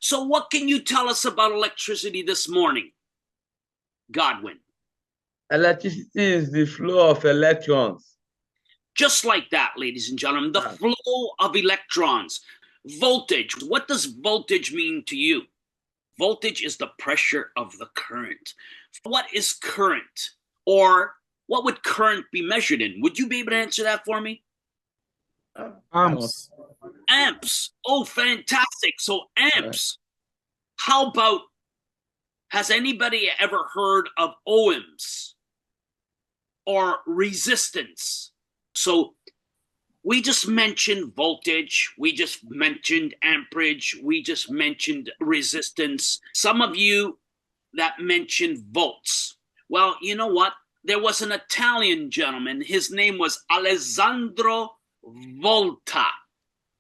So what can you tell us about electricity this morning, Godwin? Electricity is the flow of electrons. Just like that, ladies and gentlemen, the flow of electrons. Voltage. What does voltage mean to you? Voltage is the pressure of the current. What is current? Or what would current be measured in? Would you be able to answer that for me? Amps. Amps. Oh, fantastic. So amps. How about, has anybody ever heard of ohms or resistance? So we just mentioned voltage, we just mentioned amperage, we just mentioned resistance. Some of you that mentioned volts. Well, you know what? There was an Italian gentleman, his name was Alessandro Volta.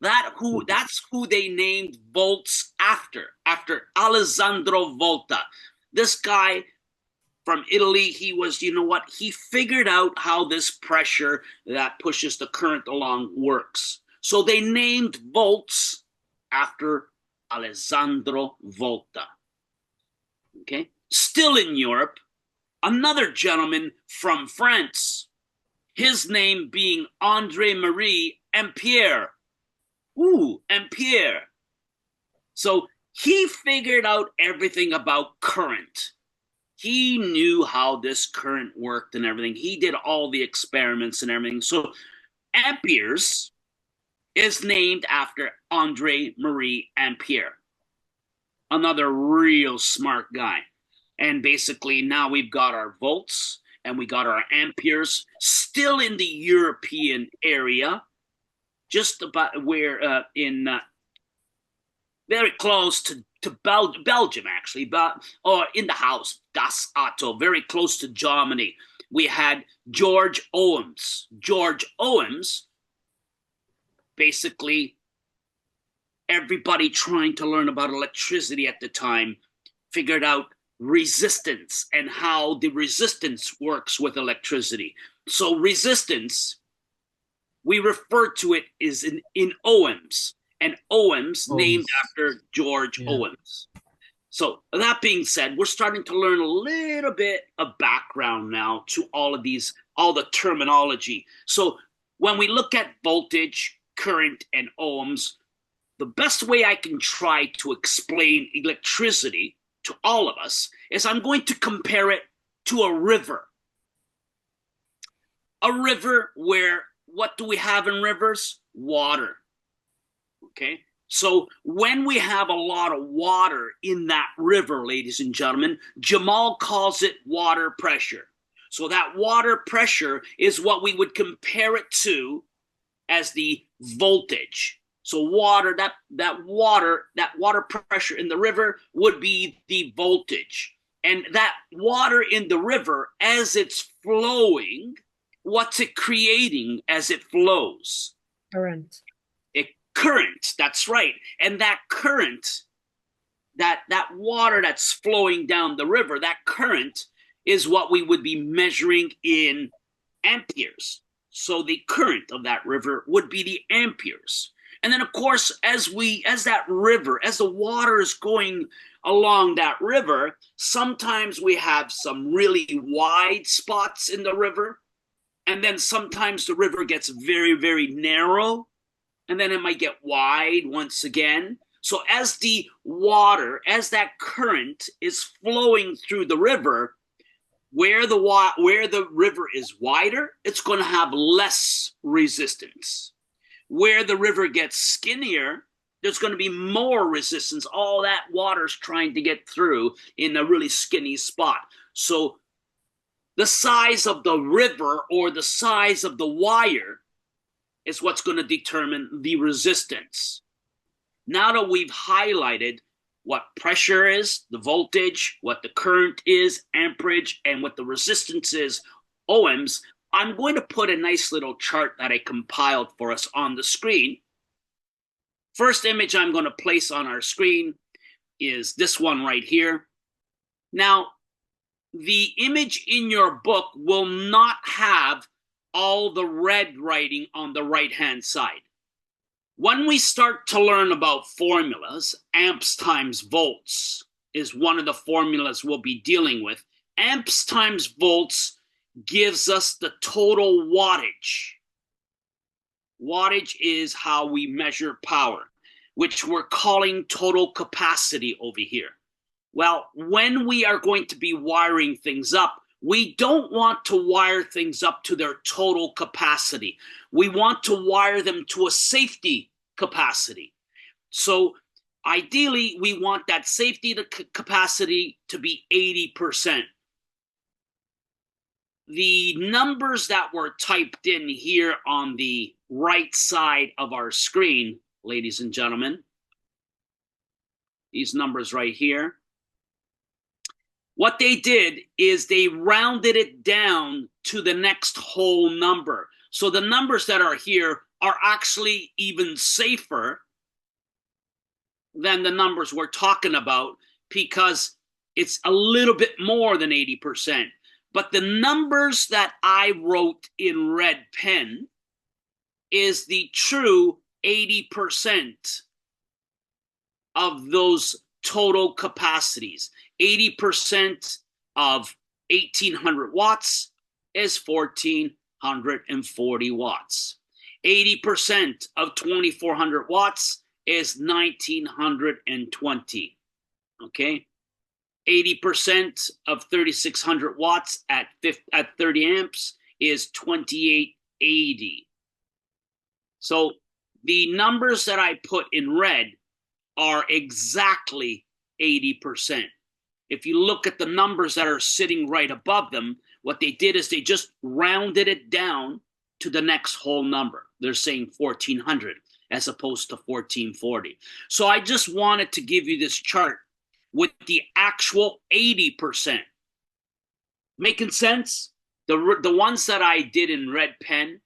That's who they named volts after Alessandro Volta. This guy from Italy, he was, you know what? He figured out how this pressure that pushes the current along works. So they named volts after Alessandro Volta. Okay? Still in Europe, another gentleman from France, his name being André-Marie Ampère. Ooh, Ampere. So he figured out everything about current. He knew how this current worked and everything. He did all the experiments and everything. So amperes is named after André-Marie Ampère, another real smart guy. And basically now we've got our volts and we got our amperes still in the European area, just about where very close to Belgium, actually, but or in the house, Das Otto, very close to Germany. We had George Ohms. George Ohms, basically, everybody trying to learn about electricity at the time figured out resistance and how the resistance works with electricity. So resistance, we refer to it as in ohms, and ohms named after George Ohms. So that being said, we're starting to learn a little bit of background now to all of these, all the terminology. So when we look at voltage, current, and ohms, the best way I can try to explain electricity to all of us is I'm going to compare it to a river. A river where, what do we have in rivers? Water. Okay? So when we have a lot of water in that river, ladies and gentlemen, Jamal calls it water pressure. So that water pressure is what we would compare it to as the voltage. So water, that water pressure in the river would be the voltage. And that water in the river, as it's flowing, what's it creating as it flows? Current. Current, that's right. And that current, that water that's flowing down the river, that current is what we would be measuring in amperes. So the current of that river would be the amperes. And then of course, as the water is going along that river, sometimes we have some really wide spots in the river. And then sometimes the river gets very, very narrow. And then it might get wide once again. So as the water, as that current is flowing through the river, where the river is wider, it's going to have less resistance. Where the river gets skinnier, there's going to be more resistance. All that water's trying to get through in a really skinny spot. So the size of the river or the size of the wire is what's going to determine the resistance. Now that we've highlighted what pressure is, the voltage, what the current is, amperage, and what the resistance is, ohms, I'm going to put a nice little chart that I compiled for us on the screen. First image I'm going to place on our screen is this one right here. Now, the image in your book will not have all the red writing on the right-hand side. When we start to learn about formulas, amps times volts is one of the formulas we'll be dealing with. Amps times volts gives us the total wattage. Wattage is how we measure power, which we're calling total capacity over here. Well, when we are going to be wiring things up, we don't want to wire things up to their total capacity. We want to wire them to a safety capacity. So ideally, we want that safety capacity to be 80%. The numbers that were typed in here on the right side of our screen, ladies and gentlemen, these numbers right here, what they did is they rounded it down to the next whole number. So the numbers that are here are actually even safer than the numbers we're talking about because it's a little bit more than 80%. But the numbers that I wrote in red pen is the true 80% of those total capacities. 80% of 1800 watts is 1440 watts. 80% of 2400 watts is 1920. Okay? 80% of 3600 watts at 30 amps is 2880. So the numbers that I put in red are exactly 80%. If you look at the numbers that are sitting right above them, what they did is they just rounded it down to the next whole number. They're saying 1400 as opposed to 1440. So I just wanted to give you this chart with the actual 80%. Making sense? The ones that I did in red pen,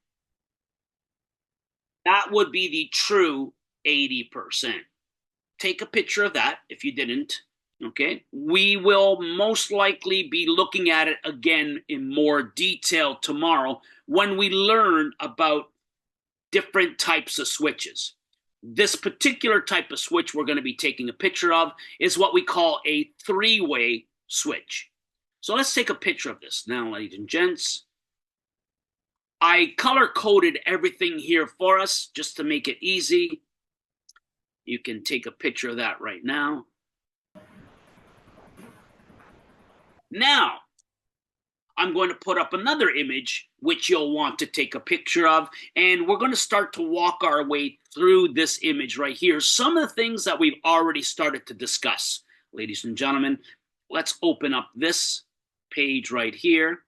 that would be the true 80%. Take a picture of that if you didn't. Okay, we will most likely be looking at it again in more detail tomorrow when we learn about different types of switches. This particular type of switch we're going to be taking a picture of is what we call a three-way switch. So let's take a picture of this now, ladies and gents. I color-coded everything here for us just to make it easy. You can take a picture of that right now. Now, I'm going to put up another image, which you'll want to take a picture of, and we're going to start to walk our way through this image right here. Some of the things that we've already started to discuss, ladies and gentlemen. Let's open up this page right here.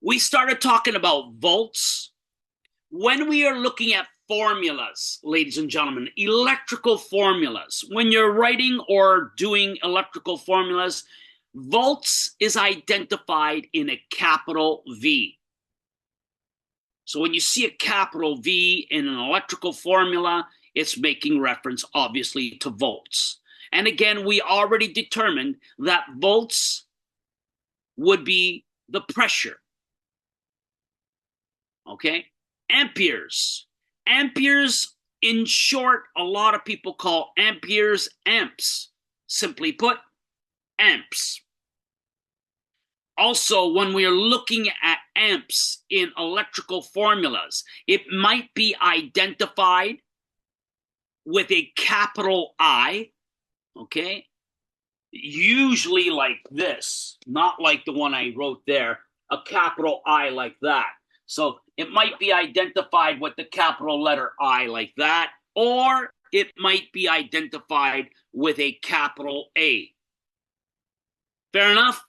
We started talking about volts. When we are looking at formulas, ladies and gentlemen, electrical formulas, when you're writing or doing electrical formulas, volts is identified in a capital V. So when you see a capital V in an electrical formula, it's making reference, obviously, to volts. And again, we already determined that volts would be the pressure. Okay? Amperes. Amperes, in short, a lot of people call amperes amps. Simply put, amps. Also, when we are looking at amps in electrical formulas, it might be identified with a capital I, okay? Usually like this, not like the one I wrote there, a capital I like that. So it might be identified with the capital letter I like that, or it might be identified with a capital A. Fair enough?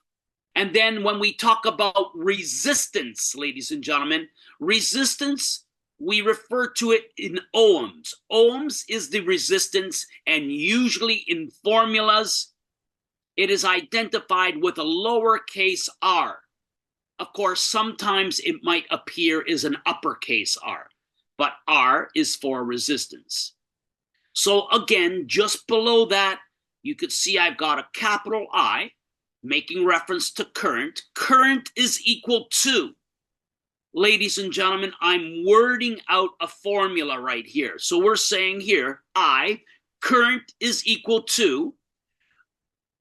And then when we talk about resistance, ladies and gentlemen, resistance, we refer to it in ohms. Ohms is the resistance, and usually in formulas, it is identified with a lowercase r. Of course, sometimes it might appear as an uppercase r, but r is for resistance. So again, just below that, you could see I've got a capital I, making reference to current. Current is equal to ladies and gentlemen, I'm wording out a formula right here. So we're saying here, current is equal to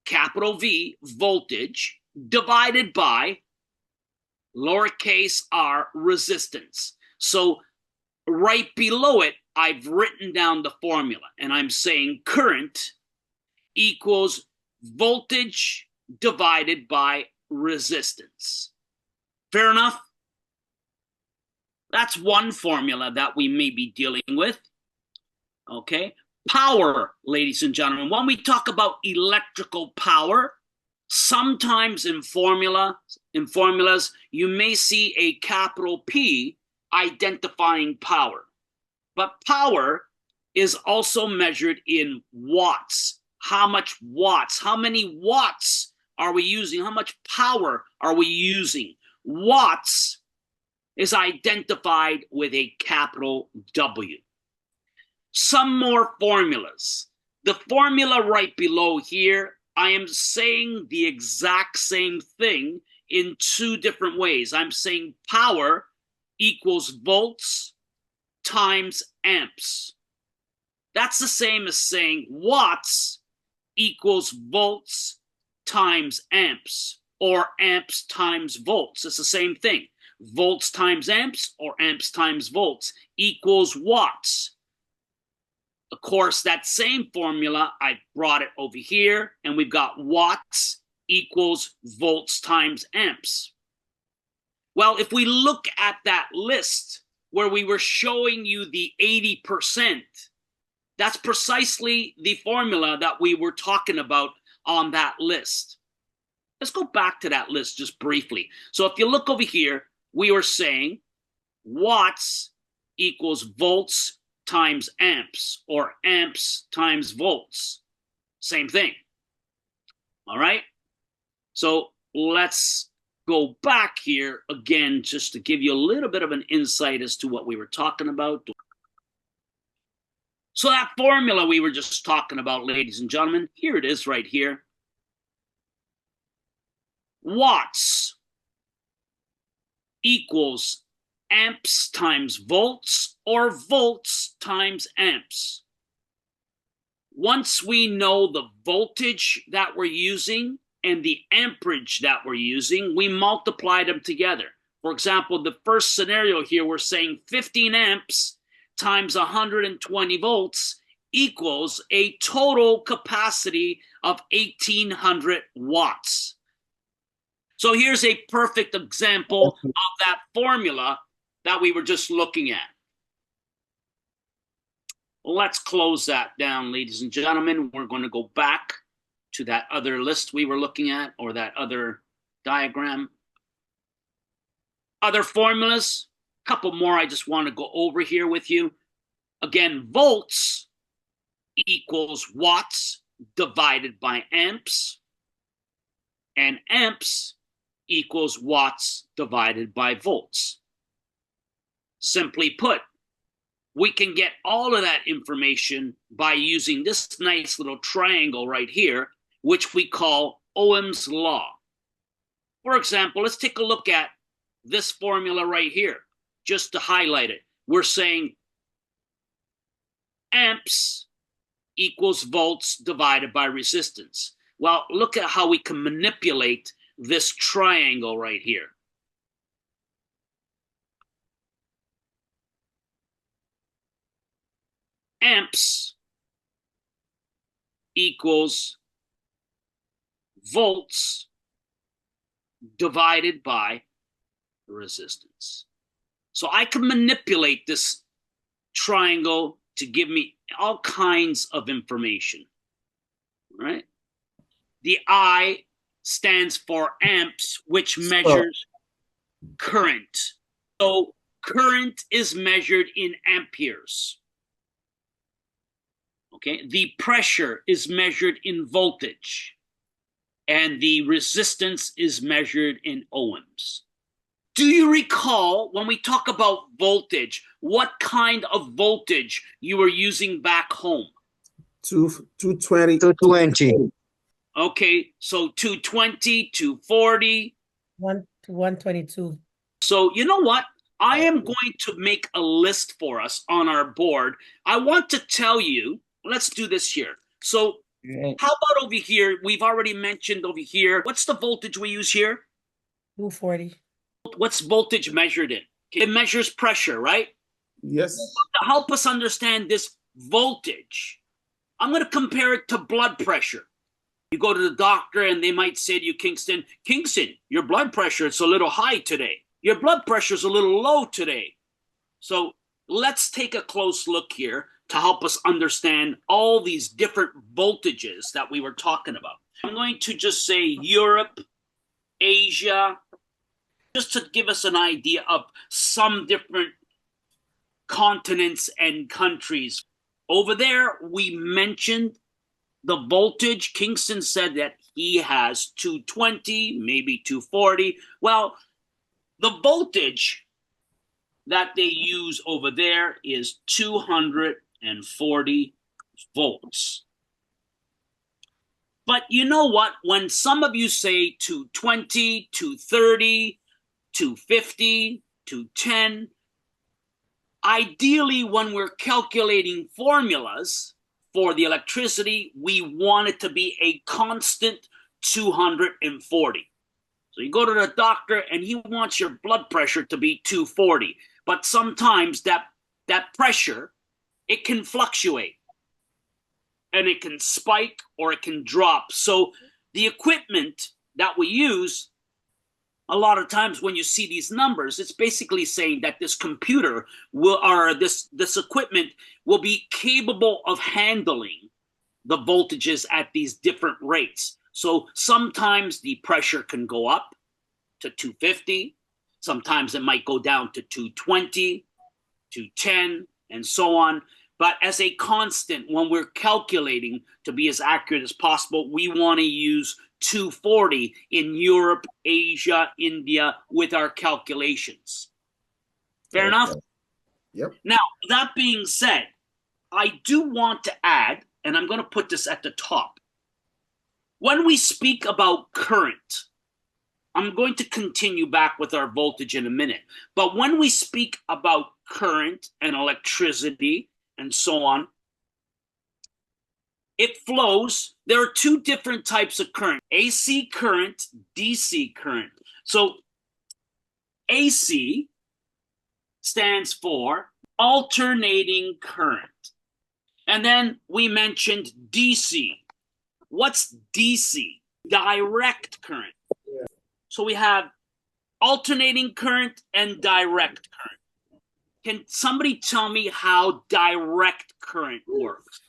capital V, voltage, divided by lowercase r, resistance. So right below it, I've written down the formula, and I'm saying current equals voltage divided by resistance. Fair enough? That's one formula that we may be dealing with. Okay. Power, ladies and gentlemen. When we talk about electrical power, sometimes in formulas, you may see a capital P identifying power. But power is also measured in watts. How much watts? How many watts are we using? How much power are we using? Watts is identified with a capital W. Some more formulas. The formula right below here, I am saying the exact same thing in two different ways. I'm saying power equals volts times amps. That's the same as saying watts equals volts times amps, or amps times volts. It's the same thing. Volts times amps or amps times volts equals watts. Of course, that same formula, I brought it over here, and we've got watts equals volts times amps. Well, if we look at that list where we were showing you the 80%, that's precisely the formula that we were talking about on that list. Let's go back to that list just briefly. So if you look over here, we were saying watts equals volts times amps, or amps times volts. Same thing. All right? So let's go back here again just to give you a little bit of an insight as to what we were talking about. So that formula we were just talking about, ladies and gentlemen, here it is right here. Watts equals amps times volts, or volts times amps. Once we know the voltage that we're using and the amperage that we're using, we multiply them together. For example, the first scenario here, we're saying 15 amps times 120 volts equals a total capacity of 1800 watts. So here's a perfect example of that formula that we were just looking at. Let's close that down, ladies and gentlemen. We're going to go back to that other list we were looking at, or that other diagram. Other formulas, a couple more I just want to go over here with you. Again, volts equals watts divided by amps, and amps equals watts divided by volts. Simply put, we can get all of that information by using this nice little triangle right here, which we call Ohm's law. For example, let's take a look at this formula right here, just to highlight it. We're saying amps equals volts divided by resistance. Well, look at how we can manipulate this triangle right here. Amps equals volts divided by resistance. So I can manipulate this triangle to give me all kinds of information, right? The I stands for amps, which measures current. So current is measured in amperes. Okay, the pressure is measured in voltage, and the resistance is measured in ohms. Do you recall when we talk about voltage, what kind of voltage you were using back home? 220. 220. Okay, so 220, 240. 122. So you know what? I am going to make a list for us on our board. I want to tell you, let's do this here. So how about over here? We've already mentioned over here. What's the voltage we use here? 240. What's voltage measured in? It measures pressure, right? Yes. To help us understand this voltage, I'm going to compare it to blood pressure. You go to the doctor and they might say to you, Kingston, your blood pressure is a little high today. Your blood pressure is a little low today. So let's take a close look here to help us understand all these different voltages that we were talking about. I'm going to just say Europe, Asia, just to give us an idea of some different continents and countries. Over there, we mentioned the voltage. Kingston said that he has 220, maybe 240. Well, the voltage that they use over there is 240 volts. But you know what? When some of you say 220, 230, 250, 210, ideally when we're calculating formulas for the electricity, we want it to be a constant 240. So you go to the doctor and he wants your blood pressure to be 240. But sometimes that pressure, it can fluctuate. And it can spike or it can drop. So the equipment that we use, a lot of times when you see these numbers, it's basically saying that this computer will, or this equipment will be capable of handling the voltages at these different rates. So sometimes the pressure can go up to 250. Sometimes it might go down to 220, 210, and so on. But as a constant, when we're calculating to be as accurate as possible, we want to use 240 in Europe, Asia, India with our calculations. Fair enough? Yep. Now, that being said, I do want to add, and I'm going to put this at the top. When we speak about current, I'm going to continue back with our voltage in a minute. But when we speak about current and electricity and so on, it flows. There are two different types of current: AC current, DC current. So AC stands for alternating current. And then we mentioned DC. What's DC? Direct current. Yeah. So we have alternating current and direct current. Can somebody tell me how direct current works?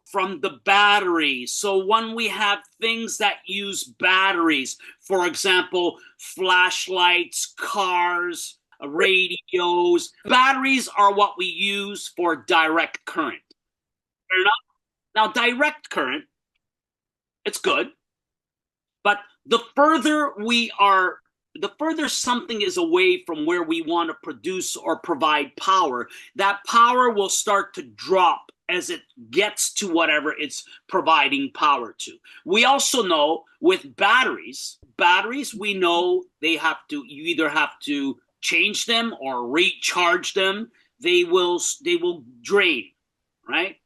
From the battery. So when we have things that use batteries, for example, flashlights, cars, radios, batteries are what we use for direct current. Fair enough? Now, direct current, it's good, but the further something is away from where we want to produce or provide power, that power will start to drop as it gets to whatever it's providing power to. We also know with batteries, we know you either have to change them or recharge them. They will drain, right?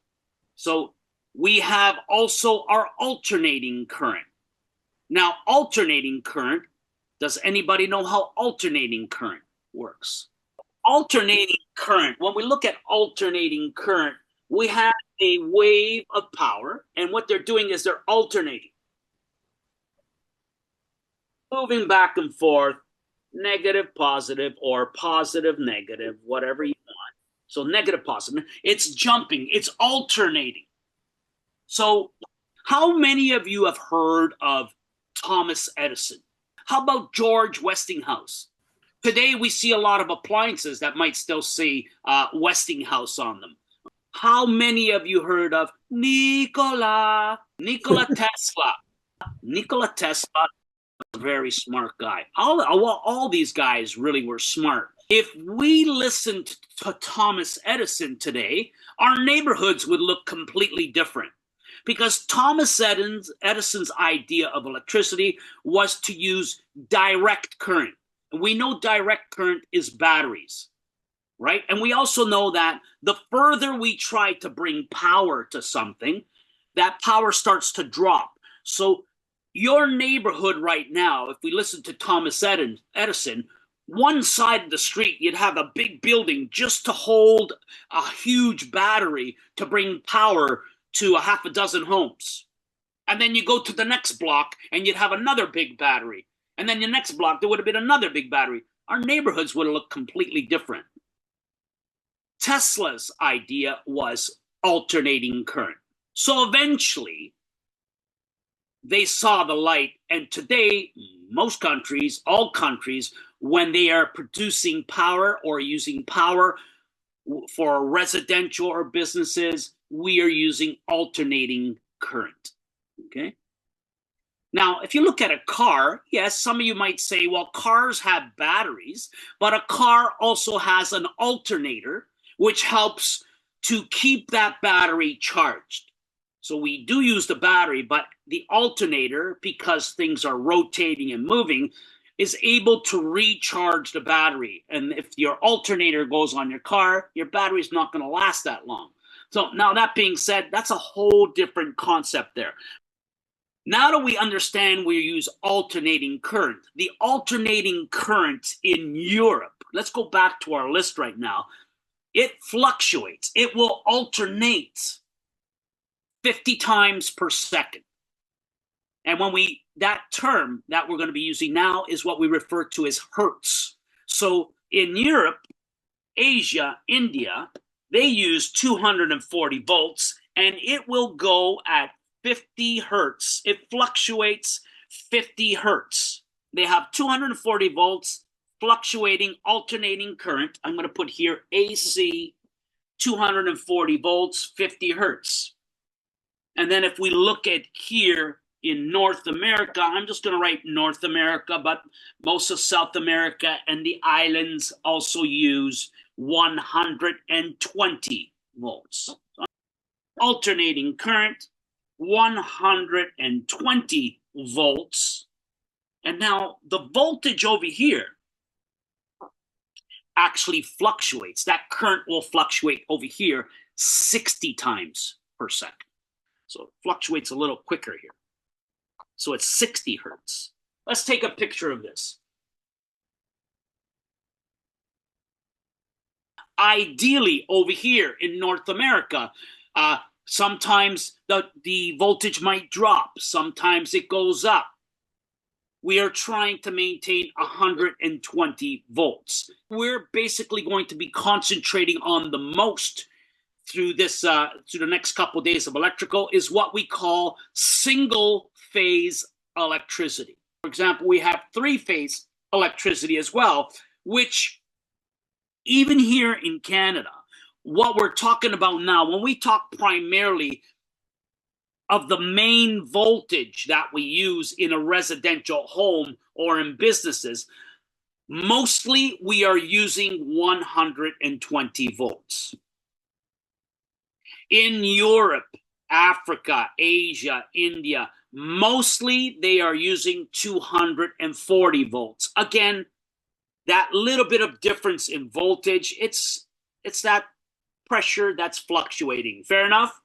So we have also our alternating current. Now, alternating current, does anybody know how alternating current works? Alternating current, when we look at alternating current, we have a wave of power, and what they're doing is they're alternating. Moving back and forth, negative, positive, or positive, negative, whatever you want. So negative, positive, it's jumping, it's alternating. So how many of you have heard of Thomas Edison? How about George Westinghouse? Today we see a lot of appliances that might still say Westinghouse on them. How many of you heard of Nikola Tesla? Nikola Tesla was a very smart guy. All these guys really were smart. If we listened to Thomas Edison today, our neighborhoods would look completely different. Because Thomas Edison's idea of electricity was to use direct current. We know direct current is batteries. right? And we also know that the further we try to bring power to something, that power starts to drop. So your neighborhood right now, if we listen to Thomas Edison, one side of the street, you'd have a big building just to hold a huge battery to bring power to a half a dozen homes. And then you go to the next block and you'd have another big battery. And then the next block, there would have been another big battery. Our neighborhoods would have looked completely different. Tesla's idea was alternating current. So eventually, they saw the light. And today, most countries, all countries, when they are producing power or using power for residential or businesses, we are using alternating current. Okay. Now, if you look at a car, yes, some of you might say, well, cars have batteries, but a car also has an alternator, which helps to keep that battery charged. So we do use the battery, but the alternator, because things are rotating and moving, is able to recharge the battery. And if your alternator goes on your car, your battery is not going to last that long. So now that being said, that's a whole different concept there. Now that we understand we use alternating current, the alternating current in Europe, let's go back to our list right now. It fluctuates. It will alternate 50 times per second. And that term that we're going to be using now is what we refer to as hertz. So in Europe, Asia, India, they use 240 volts, and it will go at 50 hertz. It fluctuates 50 hertz. They have 240 volts, fluctuating, alternating current. I'm going to put here AC, 240 volts, 50 hertz. And then if we look at here in North America, I'm just going to write North America, but most of South America and the islands also use 120 volts. Alternating current, 120 volts. And now the voltage over here actually fluctuates. That current will fluctuate over here 60 times per second. So it fluctuates a little quicker here. So it's 60 hertz. Let's take a picture of this. Ideally, over here in North America, sometimes the voltage might drop. Sometimes it goes up. We are trying to maintain 120 volts. We're basically going to be concentrating on the most through this through the next couple of days of electrical is what we call single phase electricity. For example, we have three-phase electricity as well, which even here in Canada, what we're talking about now, when we talk primarily of the main voltage that we use in a residential home or in businesses, mostly we are using 120 volts. In Europe, Africa, Asia, India, mostly they are using 240 volts. Again, that little bit of difference in voltage, it's that pressure that's fluctuating. Fair enough?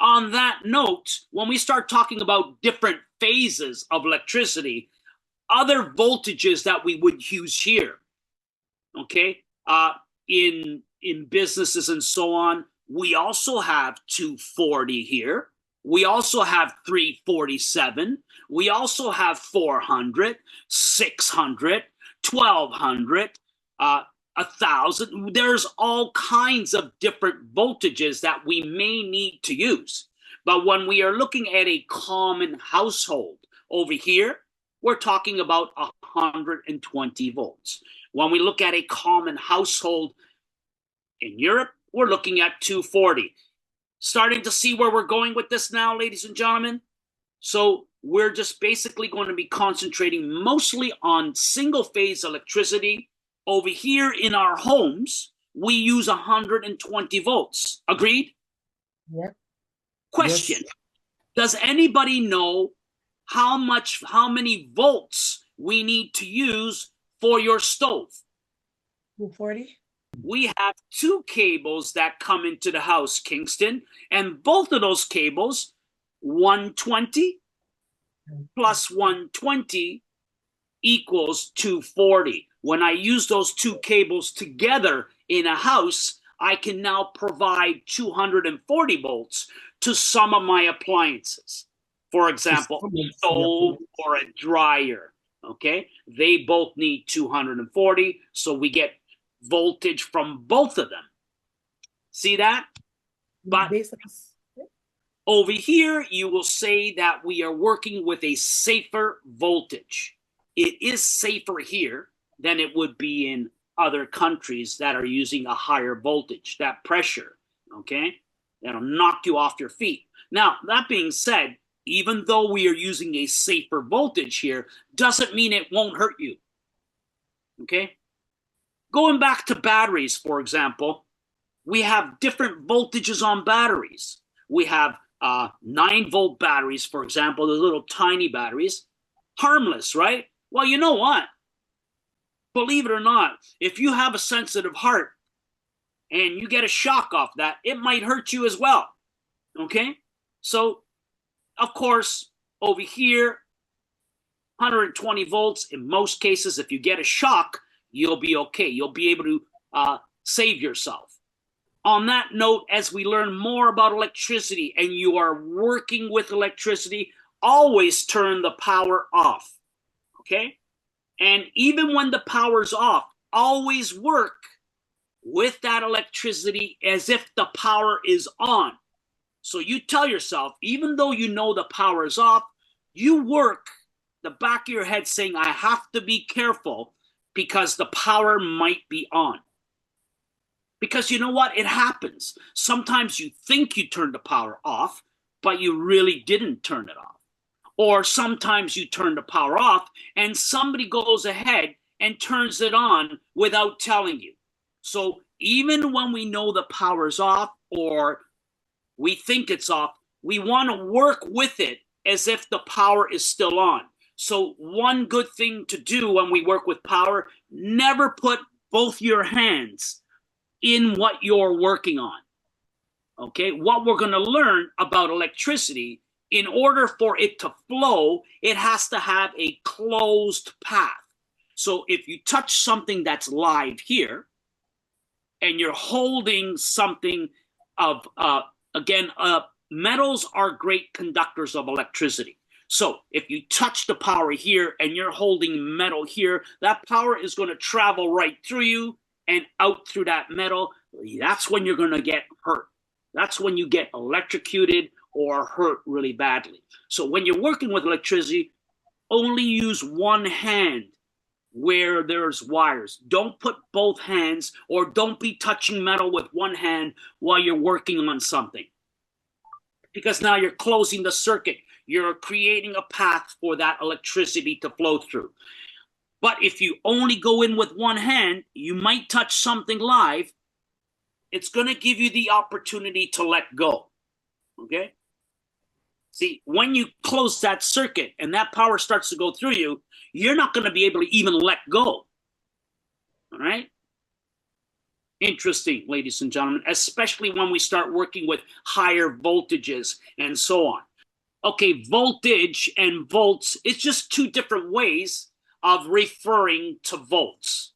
On that note, when we start talking about different phases of electricity, other voltages that we would use here, okay, in businesses and so on, we also have 240 here. We also have 347. We also have 400, 600, 1200, 1,000. There's all kinds of different voltages that we may need to use. But when we are looking at a common household over here, we're talking about 120 volts. When we look at a common household in Europe, we're looking at 240. Starting to see where we're going with this now, ladies and gentlemen? So we're just basically going to be concentrating mostly on single-phase electricity. Over here in our homes, we use 120 volts. Agreed? Yep. Question. Yes. Does anybody know how many volts we need to use for your stove? 240? we have two cables that come into the house, Kingston, and both of those cables, 120 plus 120 equals 240. When I use those two cables together in a house, I can now provide 240 volts to some of my appliances. For example, a stove or a dryer, okay? They both need 240, so we get voltage from both of them. See that? But over here, you will say that we are working with a safer voltage. It is safer here than it would be in other countries that are using a higher voltage, that pressure, okay? That'll knock you off your feet. Now, that being said, even though we are using a safer voltage here, doesn't mean it won't hurt you, okay? Going back to batteries, for example, we have different voltages on batteries. We have 9-volt batteries, for example, the little tiny batteries. Harmless, right? Well, you know what? Believe it or not, if you have a sensitive heart and you get a shock off that, it might hurt you as well, okay? So, of course, over here, 120 volts, in most cases, if you get a shock, you'll be okay. You'll be able to save yourself. On that note, as we learn more about electricity and you are working with electricity, always turn the power off, okay? And even when the power's off, always work with that electricity as if the power is on. So you tell yourself, even though you know the power is off, you work the back of your head saying, I have to be careful because the power might be on. Because you know what? It happens. Sometimes you think you turned the power off, but you really didn't turn it off. Or sometimes you turn the power off and somebody goes ahead and turns it on without telling you. So even when we know the power's off or we think it's off, we want to work with it as if the power is still on. So one good thing to do when we work with power, never put both your hands in what you're working on. Okay, what we're going to learn about electricity, in order for it to flow, it has to have a closed path. So if you touch something that's live here, and you're holding something of, metals are great conductors of electricity. So if you touch the power here and you're holding metal here, that power is going to travel right through you and out through that metal. That's when you're going to get hurt. That's when you get electrocuted or hurt really badly. So when you're working with electricity, only use one hand where there's wires. Don't put both hands, or don't be touching metal with one hand while you're working on something. Because now you're closing the circuit. You're creating a path for that electricity to flow through. But if you only go in with one hand, you might touch something live. It's going to give you the opportunity to let go. Okay? See, when you close that circuit and that power starts to go through you, you're not going to be able to even let go. All right? Interesting, ladies and gentlemen, especially when we start working with higher voltages and so on. Okay, voltage and volts, it's just two different ways of referring to volts.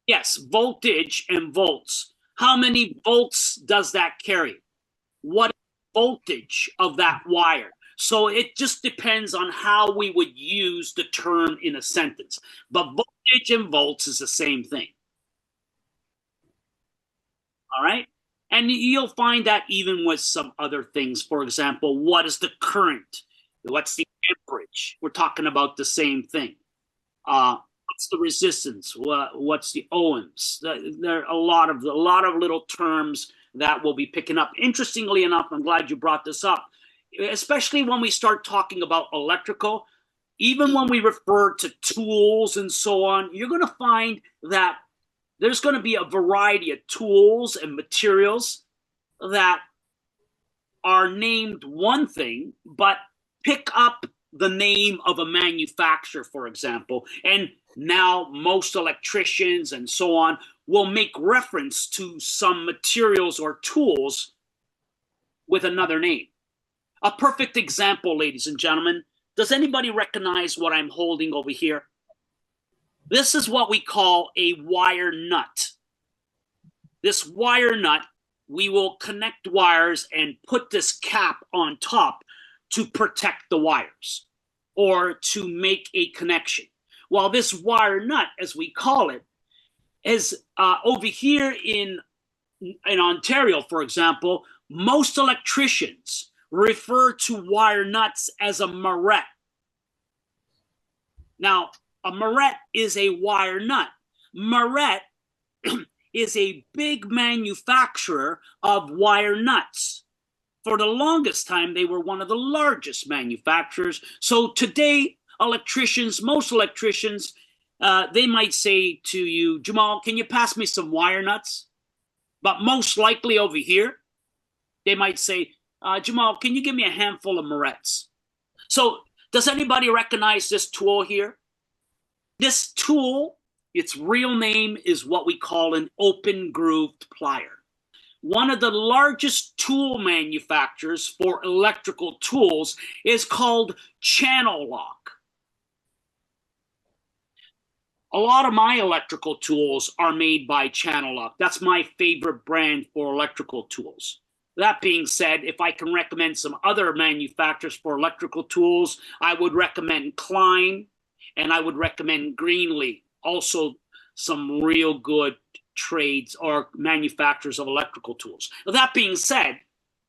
Yes, voltage and volts. How many volts does that carry? What voltage of that wire? So it just depends on how we would use the term in a sentence. But voltage and volts is the same thing. All right? And you'll find that even with some other things. For example, what is the current? What's the amperage? We're talking about the same thing. What's the resistance? What's the ohms? There are a lot of little terms that we'll be picking up. Interestingly enough, I'm glad you brought this up, especially when we start talking about electrical. Even when we refer to tools and so on, you're going to find that there's going to be a variety of tools and materials that are named one thing, but pick up the name of a manufacturer, for example, and now most electricians and so on will make reference to some materials or tools with another name. A perfect example, ladies and gentlemen, does anybody recognize what I'm holding over here? This is what we call a wire nut. This wire nut, we will connect wires and put this cap on top to protect the wires or to make a connection. Well, this wire nut, as we call it, is over here in Ontario, for example, most electricians refer to wire nuts as a marette. Now, a marette is a wire nut. Marette is a big manufacturer of wire nuts. For the longest time, they were one of the largest manufacturers. So today, electricians, most electricians, they might say to you, Jamal, can you pass me some wire nuts? But most likely over here, they might say, Jamal, can you give me a handful of marettes? So does anybody recognize this tool here? This tool, its real name is what we call an open grooved plier. One of the largest tool manufacturers for electrical tools is called Channel Lock. A lot of my electrical tools are made by Channel Lock. That's my favorite brand for electrical tools. That being said, if I can recommend some other manufacturers for electrical tools, I would recommend Klein and I would recommend Greenlee. Also, some real good trades or manufacturers of electrical tools. That being said,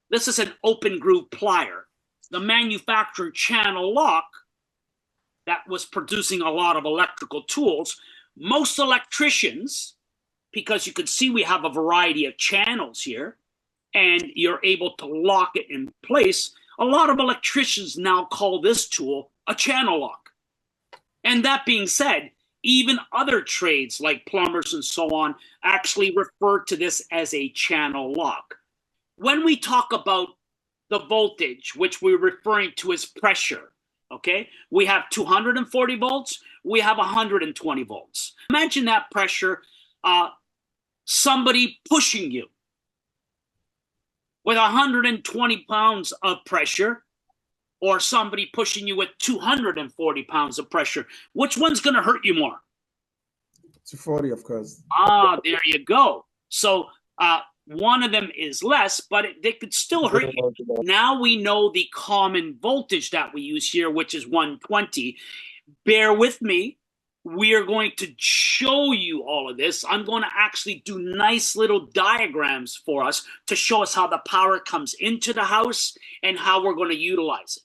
this is an open groove plier. The manufacturer Channel Lock that was producing a lot of electrical tools, most electricians, because you can see we have a variety of channels here, and you're able to lock it in place, a lot of electricians now call this tool a channel lock. And that being said, even other trades like plumbers and so on actually refer to this as a channel lock. When we talk about the voltage, which we're referring to as pressure, okay, we have 240 volts, we have 120 volts. Imagine that pressure, somebody pushing you with 120 pounds of pressure, or somebody pushing you with 240 pounds of pressure. Which one's going to hurt you more? 240, of course. Ah, there you go. So one of them is less, but they could still hurt you. Now we know the common voltage that we use here, which is 120. Bear with me. We are going to show you all of this. I'm going to actually do nice little diagrams for us to show us how the power comes into the house and how we're going to utilize it.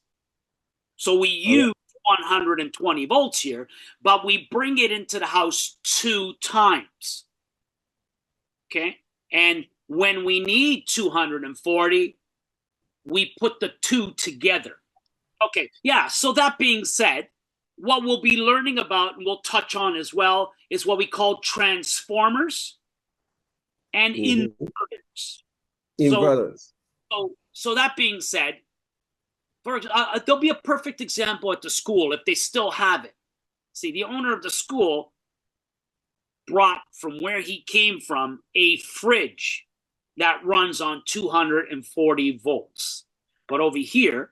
So we use 120 volts here, but we bring it into the house 2 times. Okay? And when we need 240, we put the 2 together. Okay, yeah, so that being said, what we'll be learning about, and we'll touch on as well, is what we call transformers and inverters. So that being said, there'll be a perfect example at the school if they still have it. See, the owner of the school brought from where he came from a fridge that runs on 240 volts. But over here,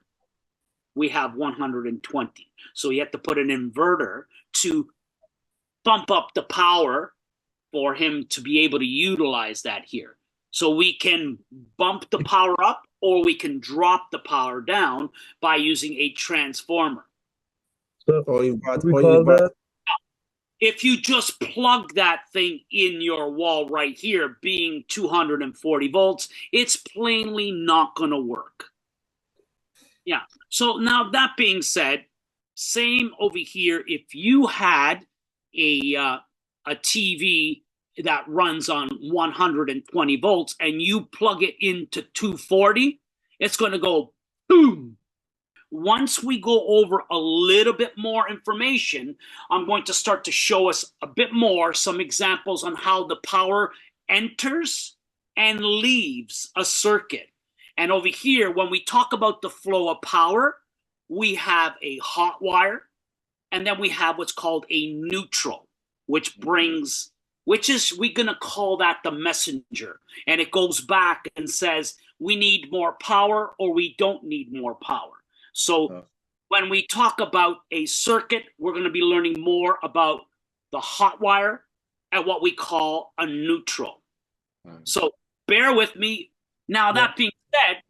we have 120. So you have to put an inverter to bump up the power for him to be able to utilize that here. So we can bump the power up or we can drop the power down by using a transformer. If you just plug that thing in your wall right here, being 240 volts, it's plainly not going to work. Yeah. So now that being said, same over here. If you had a TV that runs on 120 volts and you plug it into 240, it's going to go boom. Once we go over a little bit more information, I'm going to start to show us a bit more, some examples on how the power enters and leaves a circuit. And over here, when we talk about the flow of power, we have a hot wire And then we have what's called a neutral, which is, we're going to call that the messenger. And it goes back and says, we need more power or we don't need more power. So when we talk about a circuit, we're going to be learning more about the hot wire and what we call a neutral. So bear with me. Now, that being said,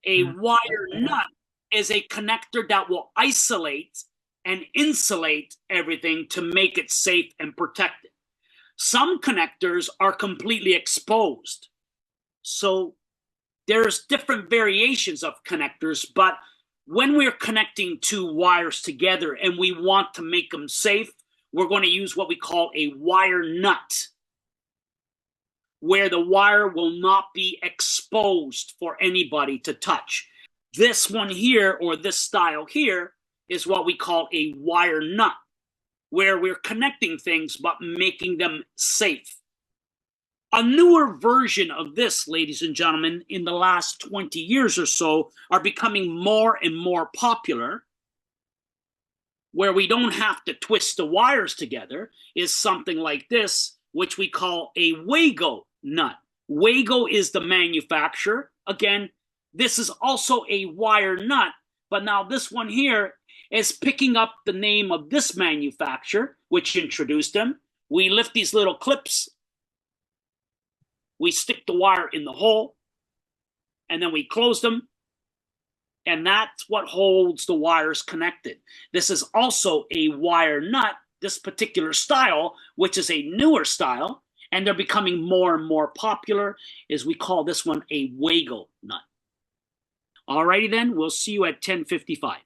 a wire nut is a connector that will isolate and insulate everything to make it safe and protected. Some connectors are completely exposed. So there's different variations of connectors, but when we're connecting two wires together and we want to make them safe, we're going to use what we call a wire nut, where the wire will not be exposed for anybody to touch. This one here, or this style here, is what we call a wire nut, where we're connecting things but making them safe. A newer version of this, ladies and gentlemen, in the last 20 years or so, are becoming more and more popular, where we don't have to twist the wires together, is something like this, which we call a Wago nut. Wago is the manufacturer. Again, this is also a wire nut, but now this one here is picking up the name of this manufacturer, which introduced them. We lift these little clips, we stick the wire in the hole, and then we close them, and that's what holds the wires connected. This is also a wire nut, this particular style, which is a newer style, and they're becoming more and more popular, is we call this one a Wago nut. Alrighty then, we'll see you at 10:55.